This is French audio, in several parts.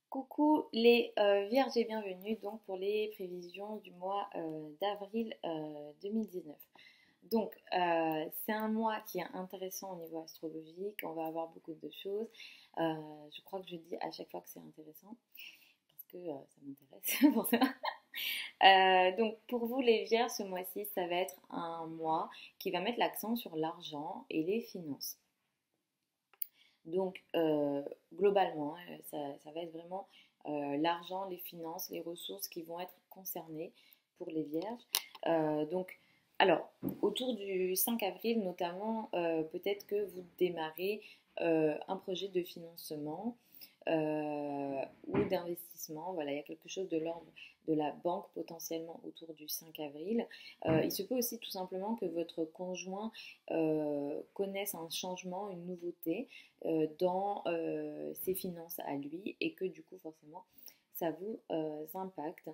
Coucou les vierges et bienvenue donc pour les prévisions du mois d'avril 2019. Donc c'est un mois qui est intéressant au niveau astrologique, on va avoir beaucoup de choses. Je crois que je dis à chaque fois que c'est intéressant parce que ça m'intéresse pour ça. Donc pour vous les vierges, ce mois-ci ça va être un mois qui va mettre l'accent sur l'argent et les finances. Donc, globalement, hein, ça va être vraiment l'argent, les finances, les ressources qui vont être concernées pour les vierges. Donc, alors, autour du 5 avril notamment, peut-être que vous démarrez un projet de financement ou d'investissement. Voilà, il y a quelque chose de l'ordre de la banque potentiellement autour du 5 avril. Il se peut aussi tout simplement que votre conjoint connaisse un changement, une nouveauté dans ses finances à lui et que du coup forcément ça vous impacte.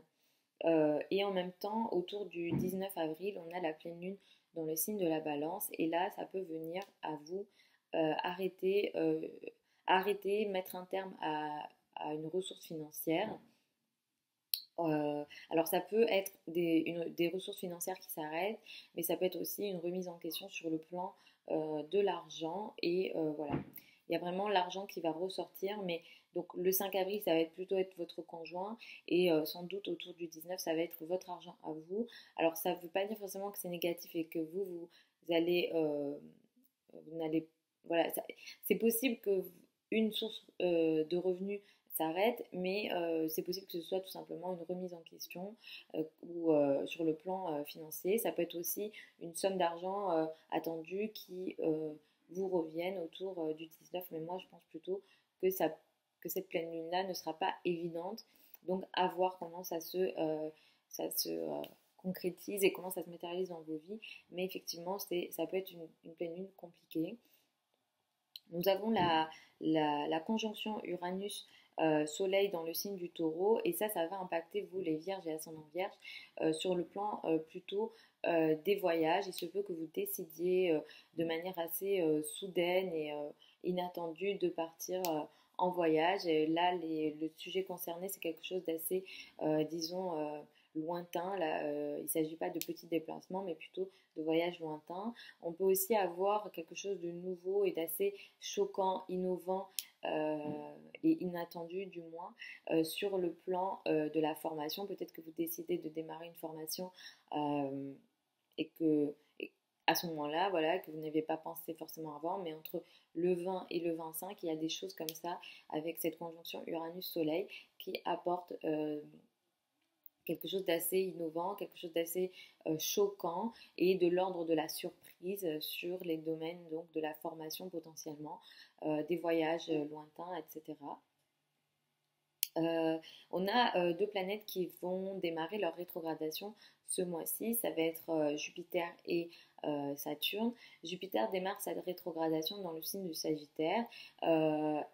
Et en même temps, autour du 19 avril, on a la pleine lune dans le signe de la balance et là ça peut venir à vous arrêter, mettre un terme à une ressource financière. Alors ça peut être des ressources financières qui s'arrêtent, mais ça peut être aussi une remise en question sur le plan de l'argent. Et voilà, il y a vraiment l'argent qui va ressortir, mais donc le 5 avril, ça va être plutôt être votre conjoint, et sans doute autour du 19, ça va être votre argent à vous. Alors ça ne veut pas dire forcément que c'est négatif et que vous allez, vous n'allez, voilà, c'est possible que une source de revenus s'arrête, mais c'est possible que ce soit tout simplement une remise en question ou sur le plan financier. Ça peut être aussi une somme d'argent attendue qui vous revienne autour du 19, mais moi je pense plutôt que, que cette pleine lune-là ne sera pas évidente. Donc à voir comment ça se concrétise et comment ça se matérialise dans vos vies. Mais effectivement, ça peut être une pleine lune compliquée. Nous avons la conjonction Uranus-Soleil dans le signe du taureau et ça va impacter vous les vierges et ascendants vierges sur le plan plutôt des voyages. Il se peut que vous décidiez de manière assez soudaine et inattendue de partir en voyage. Et là, le sujet concerné, c'est quelque chose d'assez, disons, lointain. Là, il ne s'agit pas de petits déplacements, mais plutôt de voyages lointains. On peut aussi avoir quelque chose de nouveau et d'assez choquant, innovant et inattendu du moins sur le plan de la formation. Peut-être que vous décidez de démarrer une formation euh, et que à ce moment-là, voilà, que vous n'avez pas pensé forcément avant, mais entre le 20 et le 25, il y a des choses comme ça avec cette conjonction Uranus-Soleil qui apporte quelque chose d'assez innovant, quelque chose d'assez choquant et de l'ordre de la surprise sur les domaines donc de la formation potentiellement, des voyages lointains, etc. On a deux planètes qui vont démarrer leur rétrogradation ce mois-ci. Ça va être Jupiter et Saturne. Jupiter démarre sa rétrogradation dans le signe du Sagittaire.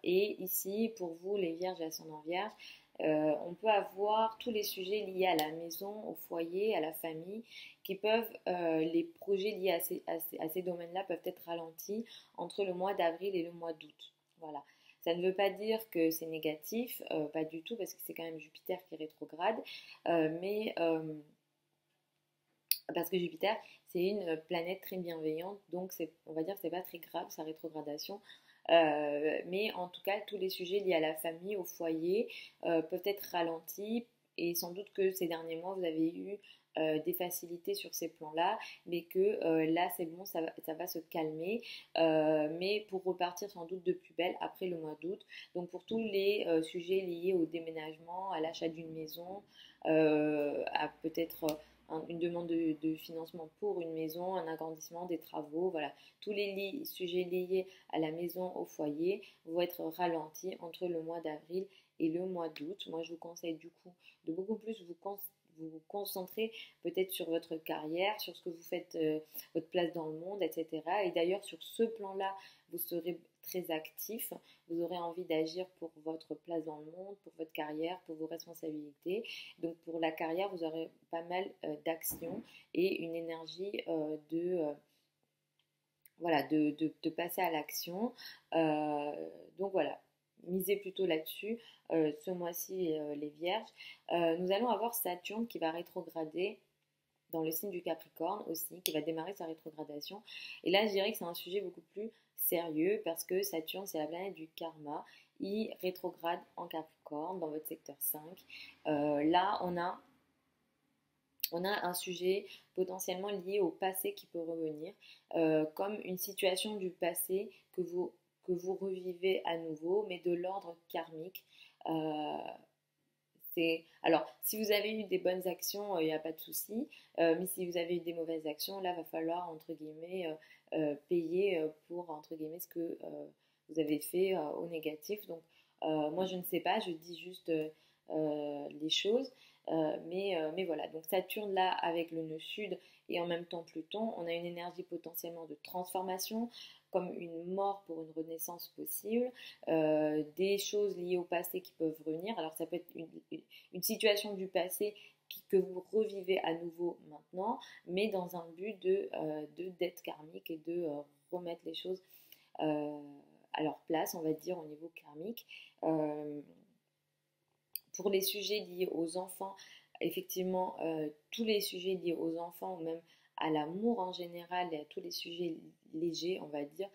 Et ici, pour vous, les vierges et ascendants vierges, on peut avoir tous les sujets liés à la maison, au foyer, à la famille, qui peuvent, les projets liés à ces domaines-là peuvent être ralentis entre le mois d'avril et le mois d'août. Voilà. Ça ne veut pas dire que c'est négatif, pas du tout, parce que c'est quand même Jupiter qui est rétrograde, mais parce que Jupiter, c'est une planète très bienveillante, donc on va dire que c'est pas très grave sa rétrogradation. Mais en tout cas, tous les sujets liés à la famille, au foyer, peuvent être ralentis. Et sans doute que ces derniers mois, vous avez eu des facilités sur ces plans-là, mais que là, c'est bon, ça va se calmer. Mais pour repartir sans doute de plus belle après le mois d'août. Donc pour tous les sujets liés au déménagement, à l'achat d'une maison, à peut-être une demande de financement pour une maison, un agrandissement, des travaux, voilà. Tous les sujets liés à la maison, au foyer, vont être ralentis entre le mois d'avril et le mois d'août. Moi, je vous conseille du coup de beaucoup plus vous concentrer peut-être sur votre carrière, sur ce que vous faites, votre place dans le monde, etc. Et d'ailleurs, sur ce plan-là, vous serez très actif, vous aurez envie d'agir pour votre place dans le monde, pour votre carrière, pour vos responsabilités. Donc pour la carrière, vous aurez pas mal d'actions et une énergie voilà, de passer à l'action. Donc voilà, misez plutôt là-dessus ce mois-ci, les Vierges. Nous allons avoir Saturne qui va rétrograder dans le signe du Capricorne aussi, qui va démarrer sa rétrogradation. Et là, je dirais que c'est un sujet beaucoup plus sérieux parce que Saturne, c'est la planète du karma. Il rétrograde en Capricorne dans votre secteur 5. Là, on a un sujet potentiellement lié au passé qui peut revenir, comme une situation du passé que vous revivez à nouveau, mais de l'ordre karmique. Euh, alors, si vous avez eu des bonnes actions, il n'y a pas de souci. Mais si vous avez eu des mauvaises actions, là, va falloir, entre guillemets, payer pour, entre guillemets, ce que vous avez fait au négatif. Donc, moi, je ne sais pas, je dis juste les choses. Mais voilà, donc Saturne, là, avec le nœud sud et en même temps Pluton, on a une énergie potentiellement de transformation, comme une mort pour une renaissance possible, des choses liées au passé qui peuvent revenir. Alors ça peut être une situation du passé que vous revivez à nouveau maintenant, mais dans un but de dette karmique et de remettre les choses euh, à leur place, on va dire, au niveau karmique. Euh, pour les sujets liés aux enfants, effectivement, tous les sujets liés aux enfants ou même à l'amour en général et à tous les sujets légers, on va dire,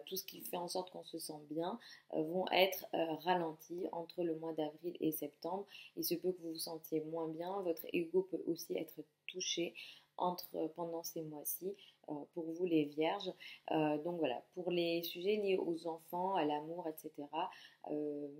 tout ce qui fait en sorte qu'on se sent bien, vont être ralentis entre le mois d'avril et septembre. Il se peut que vous vous sentiez moins bien, votre ego peut aussi être touché pendant ces mois-ci, pour vous les vierges. Donc voilà, pour les sujets liés aux enfants, à l'amour, etc.,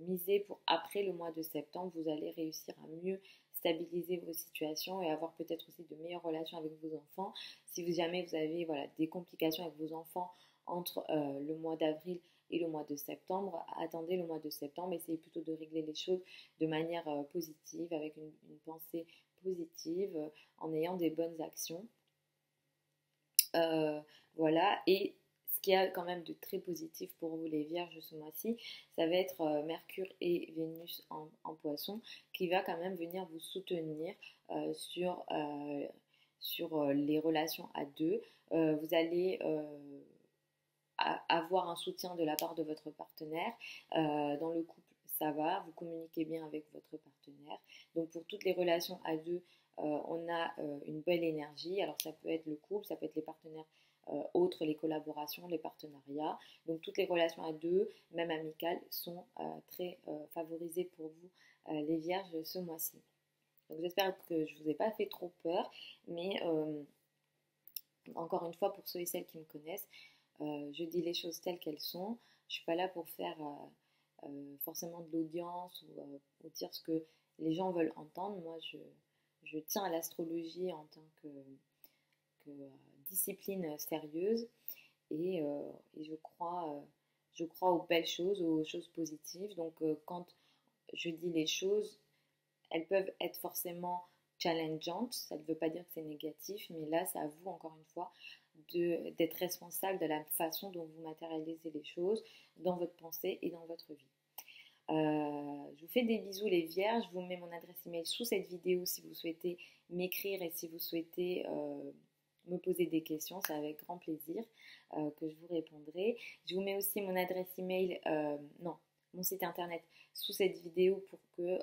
misez pour après le mois de septembre, vous allez réussir à mieux stabiliser vos situations et avoir peut-être aussi de meilleures relations avec vos enfants. Si jamais vous avez voilà, des complications avec vos enfants entre le mois d'avril et le mois de septembre, attendez le mois de septembre, essayez plutôt de régler les choses de manière positive, avec une pensée positive, en ayant des bonnes actions. Euh, voilà, et ce qu'il y a quand même de très positif pour vous les vierges ce mois-ci, ça va être Mercure et Vénus en poisson qui va quand même venir vous soutenir sur les relations à deux. Vous allez avoir un soutien de la part de votre partenaire. Dans le couple, ça va, vous communiquez bien avec votre partenaire. Donc pour toutes les relations à deux, on a une belle énergie. Alors ça peut être le couple, ça peut être les partenaires autres, les collaborations, les partenariats. Donc toutes les relations à deux, même amicales, sont très favorisées pour vous, les vierges, ce mois-ci. Donc j'espère que je ne vous ai pas fait trop peur, mais encore une fois, pour ceux et celles qui me connaissent, je dis les choses telles qu'elles sont. Je ne suis pas là pour faire forcément de l'audience ou dire ce que les gens veulent entendre. Moi, je tiens à l'astrologie en tant que discipline sérieuse et je crois aux belles choses, aux choses positives. Donc, quand je dis les choses, elles peuvent être forcément challengeantes. Ça ne veut pas dire que c'est négatif, mais là, c'est à vous, encore une fois, d'être responsable de la façon dont vous matérialisez les choses dans votre pensée et dans votre vie. Je vous fais des bisous les vierges, je vous mets mon adresse email sous cette vidéo si vous souhaitez m'écrire et si vous souhaitez me poser des questions, c'est avec grand plaisir que je vous répondrai. Je vous mets aussi mon adresse email, non, mon site internet sous cette vidéo pour que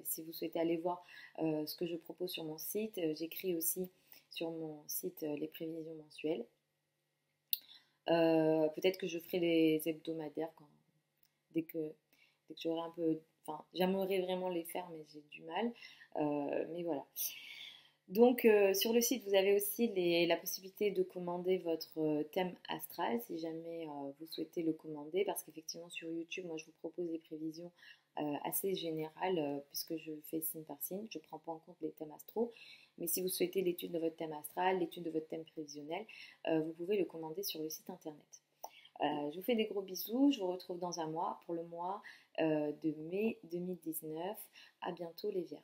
si vous souhaitez aller voir ce que je propose sur mon site, j'écris aussi sur mon site les prévisions mensuelles. Peut-être que je ferai les hebdomadaires dès que j'aurai un peu. Enfin, j'aimerais vraiment les faire, mais j'ai du mal. Mais voilà. Donc, sur le site, vous avez aussi la possibilité de commander votre thème astral si jamais vous souhaitez le commander. Parce qu'effectivement, sur YouTube, moi, je vous propose des prévisions assez générales puisque je fais signe par signe. Je ne prends pas en compte les thèmes astraux. Mais si vous souhaitez l'étude de votre thème astral, l'étude de votre thème prévisionnel, vous pouvez le commander sur le site internet. Je vous fais des gros bisous. Je vous retrouve dans un mois pour le mois de mai 2019. À bientôt les Vierges.